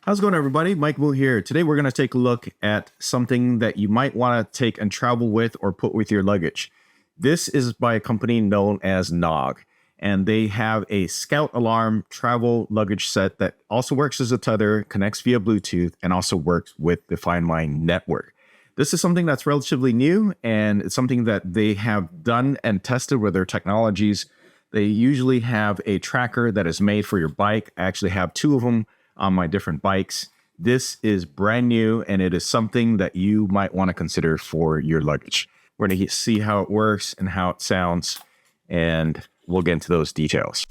How's it going, everybody? Mike Wu here. Today we're going to take a look at something that you might want to take and travel with or put with your luggage. This is by a company known as Knog, and they have a Scout Alarm travel luggage set that also works as a tether, connects via Bluetooth, and also works with the Firmware network. This is something that's relatively new, and it's something that they have done and tested with their technologies. They usually have a tracker that is made for your bike. I actually have two of them on my different bikes. This is brand new, and it is something that you might want to consider for your luggage. We're going to see how it works and how it sounds, and we'll get into those details.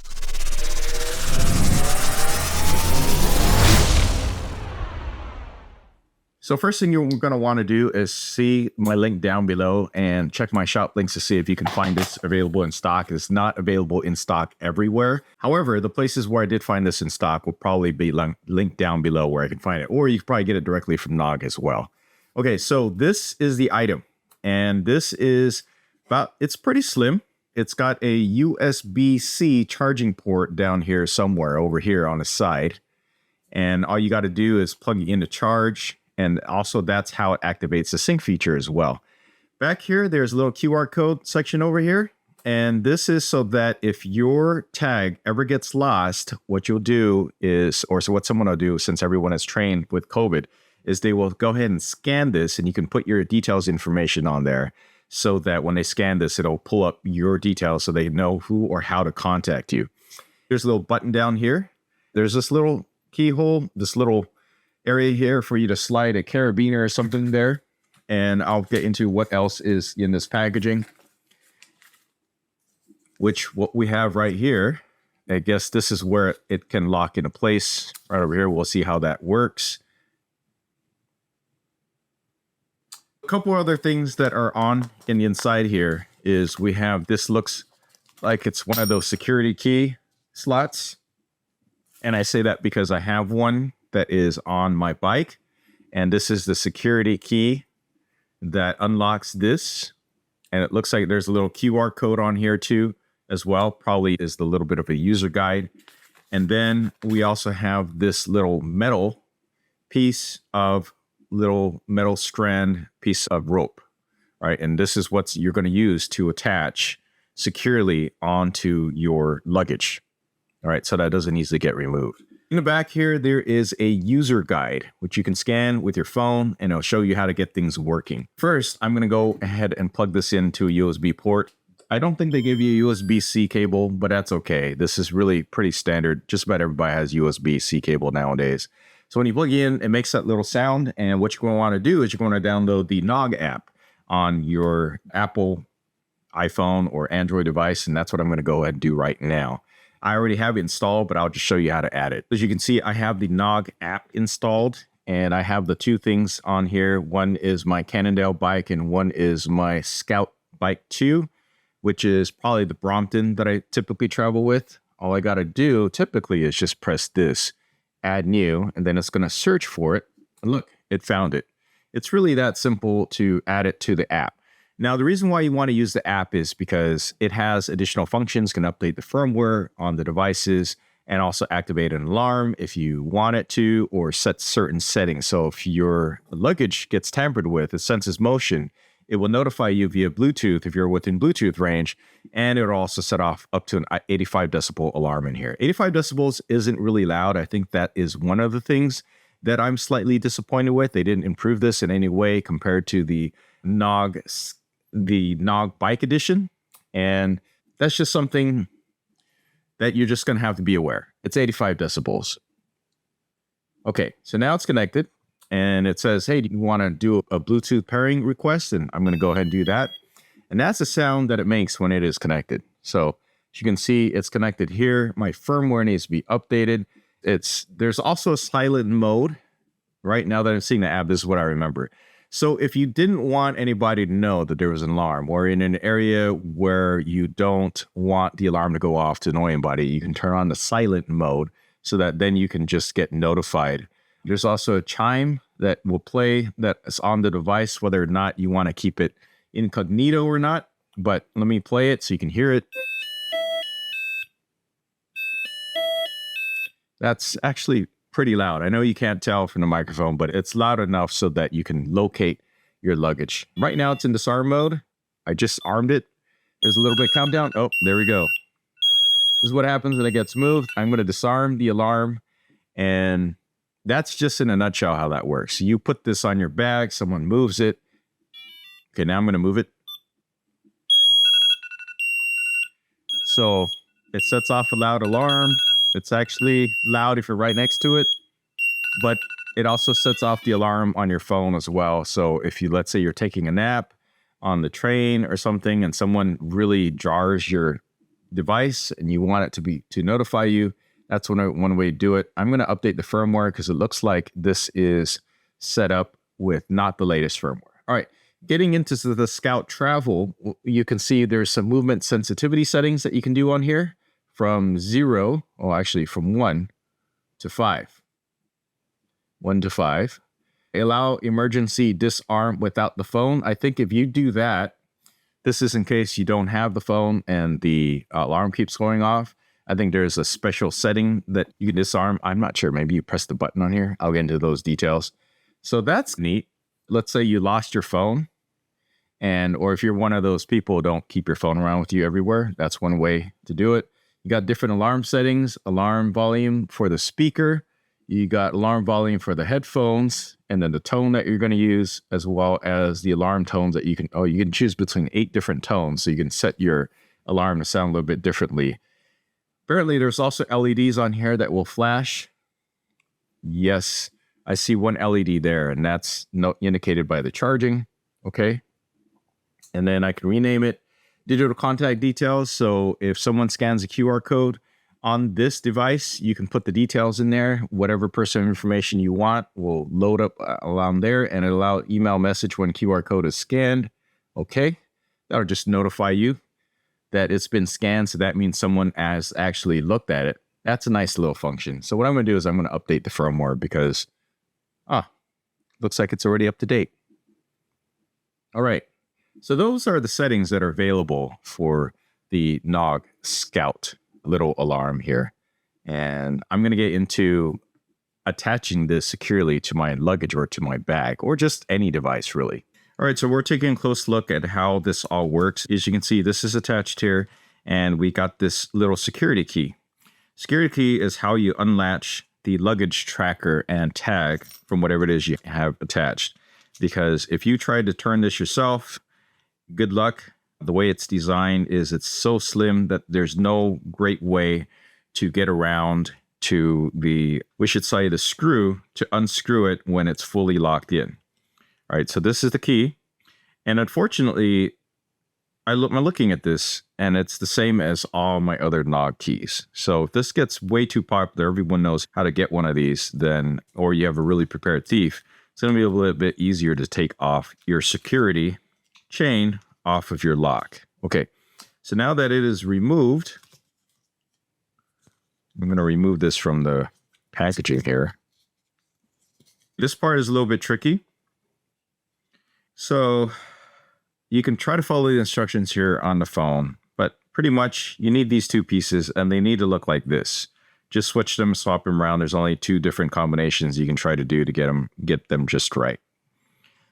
So first thing you're going to want to do is see my link down below and check my shop links to see if you can find this available in stock. It's not available in stock everywhere. However, the places where I did find this in stock will probably be linked down below where I can find it, or you can probably get it directly from Knog as well. Okay, so this is the item, and this is it's pretty slim. It's got a USB-C charging port down here somewhere over here on the side, and all you got to do is plug it in to charge. And also that's how it activates the sync feature as well. Back here, there's a little QR code section over here. And this is so that if your tag ever gets lost, what you'll do is, so what someone will do, since everyone is trained with COVID, is they will go ahead and scan this, and you can put your details information on there so that when they scan this, it'll pull up your details so they know who or how to contact you. There's a little button down here. There's this little keyhole, this little area here for you to slide a carabiner or something there, and I'll get into what else is in this packaging, which what we have right here, I guess this is where it can lock into place right over here. We'll see how that works. A couple other things that are on in the inside here is we have, this looks like it's one of those security key slots, and I say that because I have one that is on my bike, and this is the security key that unlocks this, and it looks like there's a little QR code on here too as well. Probably is the little bit of a user guide. And then we also have this little metal strand piece of rope, right? And this is what you're going to use to attach securely onto your luggage, all right, so that doesn't easily get removed. In the back here, there is a user guide, which you can scan with your phone, and it'll show you how to get things working. First, I'm going to go ahead and plug this into a USB port. I don't think they give you a USB-C cable, but that's okay. This is really pretty standard. Just about everybody has USB-C cable nowadays. So when you plug in, it makes that little sound, and what you're going to want to do is you're going to download the Nog app on your Apple iPhone or Android device, and that's what I'm going to go ahead and do right now. I already have it installed, but I'll just show you how to add it. As you can see, I have the Nog app installed, and I have the two things on here. One is my Cannondale bike, and one is my Scout Bike 2, which is probably the Brompton that I typically travel with. All I got to do typically is just press this, add new, and then it's going to search for it. And look, it found it. It's really that simple to add it to the app. Now, the reason why you want to use the app is because it has additional functions, can update the firmware on the devices, and also activate an alarm if you want it to, or set certain settings. So if your luggage gets tampered with, it senses motion, it will notify you via Bluetooth if you're within Bluetooth range, and it'll also set off up to an 85 decibel alarm in here. 85 decibels isn't really loud. I think that is one of the things that I'm slightly disappointed with. They didn't improve this in any way compared to the Nog Bike Edition, and that's just something that you're just going to have to be aware. It's 85 decibels. Okay, so now it's connected, and it says, hey, do you want to do a Bluetooth pairing request? And I'm going to go ahead and do that. And that's the sound that it makes when it is connected. So as you can see, it's connected here. My firmware needs to be updated. There's also a silent mode. Right now that I'm seeing the app, this is what I remember. So if you didn't want anybody to know that there was an alarm, or in an area where you don't want the alarm to go off to annoy anybody, you can turn on the silent mode so that then you can just get notified. There's also a chime that will play that is on the device, whether or not you want to keep it incognito or not. But let me play it so you can hear it. That's actually pretty loud. I know you can't tell from the microphone, but it's loud enough so that you can locate your luggage. Right now it's in disarm mode. I just armed it. There's a little bit of countdown. Oh, there we go. This is what happens when it gets moved. I'm going to disarm the alarm, and that's just in a nutshell how that works. You put this on your bag, someone moves it. Okay, now I'm going to move it. So it sets off a loud alarm. It's actually loud if you're right next to it, but it also sets off the alarm on your phone as well. So if you, let's say you're taking a nap on the train or something and someone really jars your device and you want it to notify you, that's one way to do it. I'm going to update the firmware because it looks like this is set up with not the latest firmware. All right, getting into the Scout Travel, you can see there's some movement sensitivity settings that you can do on here from 0, oh, actually from 1 to 5. 1 to 5. Allow emergency disarm without the phone. I think if you do that, this is in case you don't have the phone and the alarm keeps going off. I think there's a special setting that you can disarm. I'm not sure. Maybe you press the button on here. I'll get into those details. So that's neat. Let's say you lost your phone, or if you're one of those people who don't keep your phone around with you everywhere, that's one way to do it. You got different alarm settings, alarm volume for the speaker. You got alarm volume for the headphones, and then the tone that you're going to use, as well as the alarm tones that you can choose between 8 different tones. So you can set your alarm to sound a little bit differently. Apparently, there's also LEDs on here that will flash. Yes, I see one LED there, and that's indicated by the charging. Okay. And then I can rename it digital contact details. So if someone scans a QR code on this device, you can put the details in there. Whatever personal information you want will load up around there, and it'll allow email message when QR code is scanned. Okay. That'll just notify you that it's been scanned. So that means someone has actually looked at it. That's a nice little function. So what I'm going to do is I'm going to update the firmware because, looks like it's already up to date. All right. So those are the settings that are available for the Nog Scout little alarm here. And I'm going to get into attaching this securely to my luggage or to my bag or just any device really. All right, so we're taking a close look at how this all works. As you can see, this is attached here, and we got this little security key. Security key is how you unlatch the luggage tracker and tag from whatever it is you have attached. Because if you try to turn this yourself, good luck. The way it's designed is it's so slim that there's no great way to get around to the screw to unscrew it when it's fully locked in. All right, so this is the key. And unfortunately, I'm looking at this, and it's the same as all my other Nog keys. So if this gets way too popular, everyone knows how to get one of these, or you have a really prepared thief, it's going to be a little bit easier to take off your security chain off of your lock. Okay, so now that it is removed, I'm going to remove this from the packaging here. This part is a little bit tricky. So you can try to follow the instructions here on the phone, but pretty much you need these 2 pieces and they need to look like this. Just switch them, swap them around. There's only 2 different combinations you can try to do to get them just right.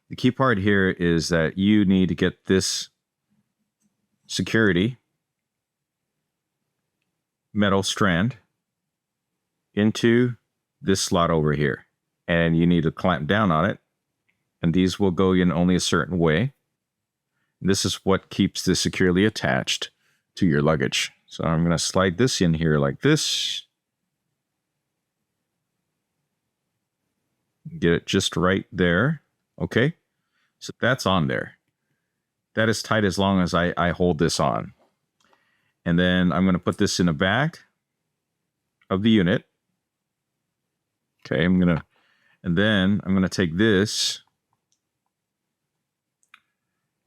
The key part here is that you need to get this security metal strand into this slot over here, and you need to clamp down on it. And these will go in only a certain way. This is what keeps this securely attached to your luggage. So I'm going to slide this in here like this. Get it just right there. Okay. So that's on there. That is tight as long as I hold this on. And then I'm going to put this in the back of the unit. Okay. And then I'm going to take this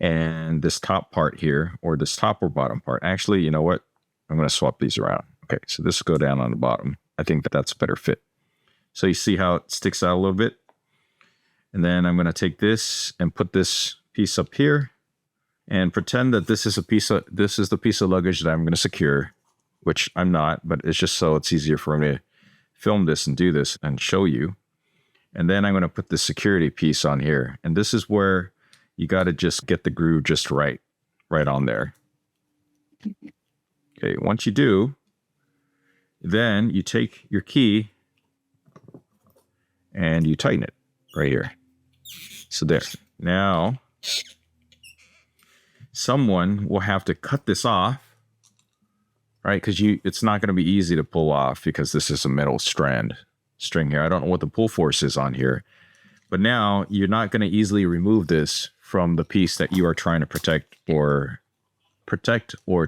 and this top part here, or this top or bottom part. Actually, you know what? I'm going to swap these around. Okay, so this will go down on the bottom. I think that's a better fit. So you see how it sticks out a little bit? And then I'm going to take this and put this piece up here and pretend that this is the piece of luggage that I'm going to secure, which I'm not, but it's just so it's easier for me to film this and do this and show you. And then I'm going to put the security piece on here. And this is where you got to just get the groove just right on there. Okay, once you do, then you take your key and you tighten it right here. So there. Now, someone will have to cut this off, right? Because it's not going to be easy to pull off because this is a metal string here. I don't know what the pull force is on here, but now you're not going to easily remove this from the piece that you are trying to protect or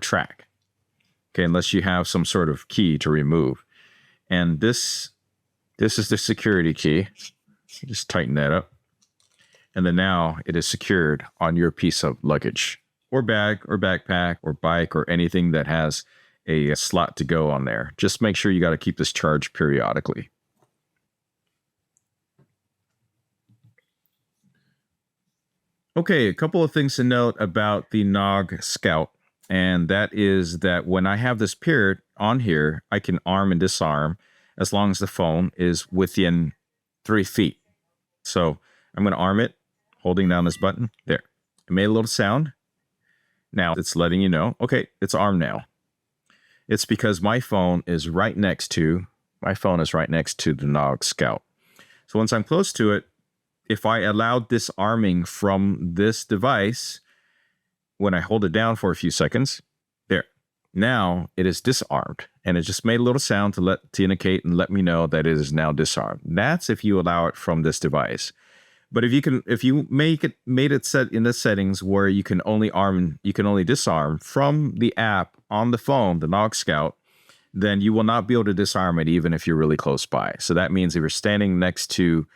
track. Okay, unless you have some sort of key to remove. And this is the security key. Just tighten that up. And then now it is secured on your piece of luggage or bag or backpack or bike or anything that has a slot to go on there. Just make sure you got to keep this charged periodically. Okay, a couple of things to note about the Nog Scout, and that is that when I have this paired on here, I can arm and disarm as long as the phone is within 3 feet. So I'm going to arm it, holding down this button. There. It made a little sound. Now it's letting you know, okay, it's armed now. It's because my phone is right next to the Nog Scout. So once I'm close to it, if I allowed disarming from this device, when I hold it down for a few seconds, there. Now it is disarmed, and it just made a little sound to indicate and let me know that it is now disarmed. That's if you allow it from this device. But if you made it set in the settings where you can only disarm from the app on the phone, the Nog Scout, then you will not be able to disarm it even if you're really close by. So that means if you're standing next to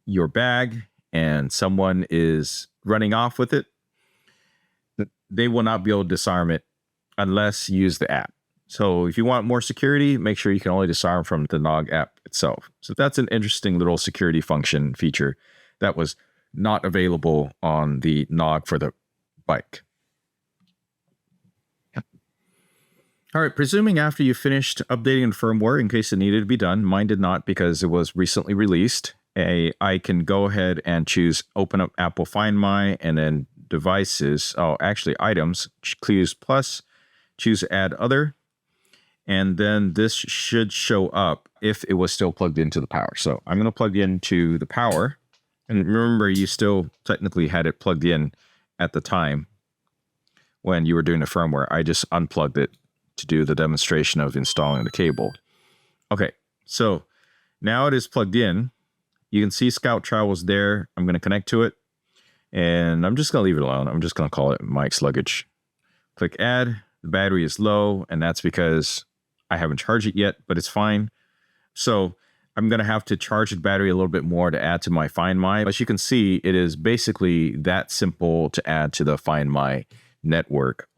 your bag and someone is running off with it, they will not be able to disarm it unless you use the app. So if you want more security, make sure you can only disarm from the Nog app itself. So that's an interesting little security function feature that was not available on the Nog for the bike. All right, presuming after you finished updating the firmware in case it needed to be done, mine did not because it was recently released. I can go ahead and choose open up Apple Find My and then devices. Oh, actually items, choose plus, choose add other. And then this should show up if it was still plugged into the power. So I'm going to plug into the power. And remember, you still technically had it plugged in at the time when you were doing the firmware. I just unplugged it to do the demonstration of installing the cable. Okay, so now it is plugged in. You can see Scout Travel's there. I'm going to connect to it. And I'm just going to leave it alone. I'm just going to call it Mike's Luggage. Click add. The battery is low, and that's because I haven't charged it yet, but it's fine. So I'm going to have to charge the battery a little bit more to add to my Find My. As you can see, it is basically that simple to add to the Find My network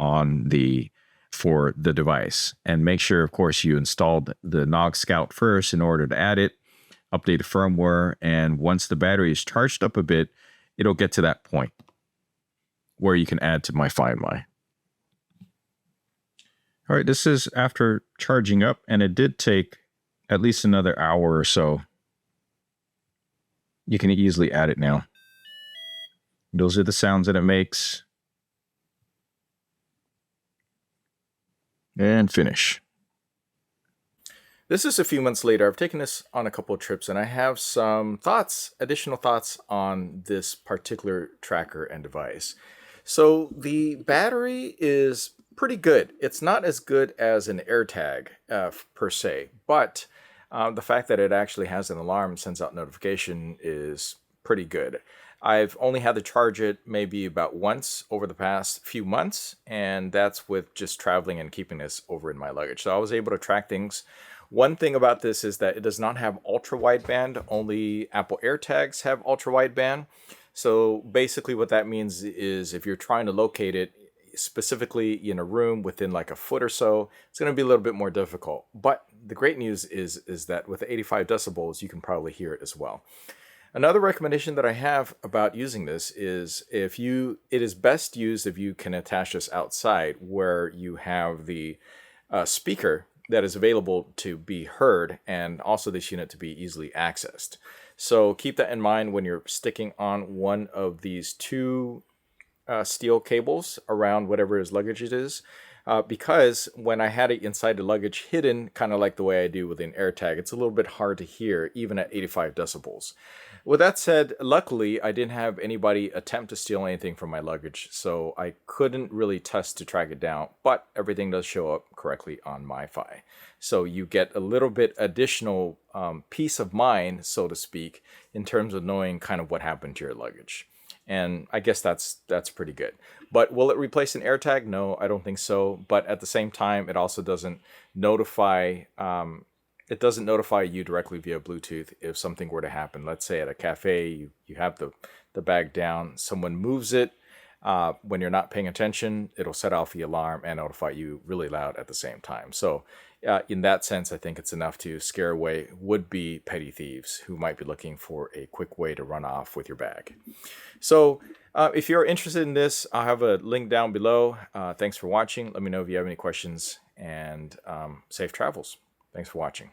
for the device. And make sure, of course, you installed the Nog Scout first in order to add it, update the firmware, and once the battery is charged up a bit, it'll get to that point where you can add to my Find My. All right, this is after charging up, and it did take at least another hour or so. You can easily add it now. Those are the sounds that it makes. And finish. This is a few months later. I've taken this on a couple of trips, and I have some additional thoughts on this particular tracker and device. So the battery is pretty good. It's not as good as an AirTag per se, but the fact that it actually has an alarm, sends out notification is pretty good. I've only had to charge it maybe about once over the past few months, and that's with just traveling and keeping this over in my luggage. So I was able to track things. One thing about this is that it does not have ultra wideband. Only Apple AirTags have ultra wideband. So basically what that means is if you're trying to locate it specifically in a room within like a foot or so, it's going to be a little bit more difficult. But the great news is that with 85 decibels, you can probably hear it as well. Another recommendation that I have about using this is it is best used if you can attach this outside where you have the speaker that is available to be heard, and also this unit to be easily accessed. So keep that in mind when you're sticking on one of these two steel cables around whatever his luggage it is. Because when I had it inside the luggage hidden, kind of like the way I do with an AirTag, it's a little bit hard to hear even at 85 decibels. With that said, luckily I didn't have anybody attempt to steal anything from my luggage, so I couldn't really test to track it down, but everything does show up correctly on MiFi. So you get a little bit additional peace of mind, so to speak, in terms of knowing kind of what happened to your luggage. And I guess that's pretty good. But will it replace an AirTag? No, I don't think so. But at the same time, it also doesn't notify you directly via Bluetooth if something were to happen. Let's say at a cafe, you have the bag down, someone moves it. When you're not paying attention, it'll set off the alarm and notify you really loud at the same time. So in that sense, I think it's enough to scare away would-be petty thieves who might be looking for a quick way to run off with your bag. So if you're interested in this, I'll have a link down below. Thanks for watching. Let me know if you have any questions, and safe travels. Thanks for watching.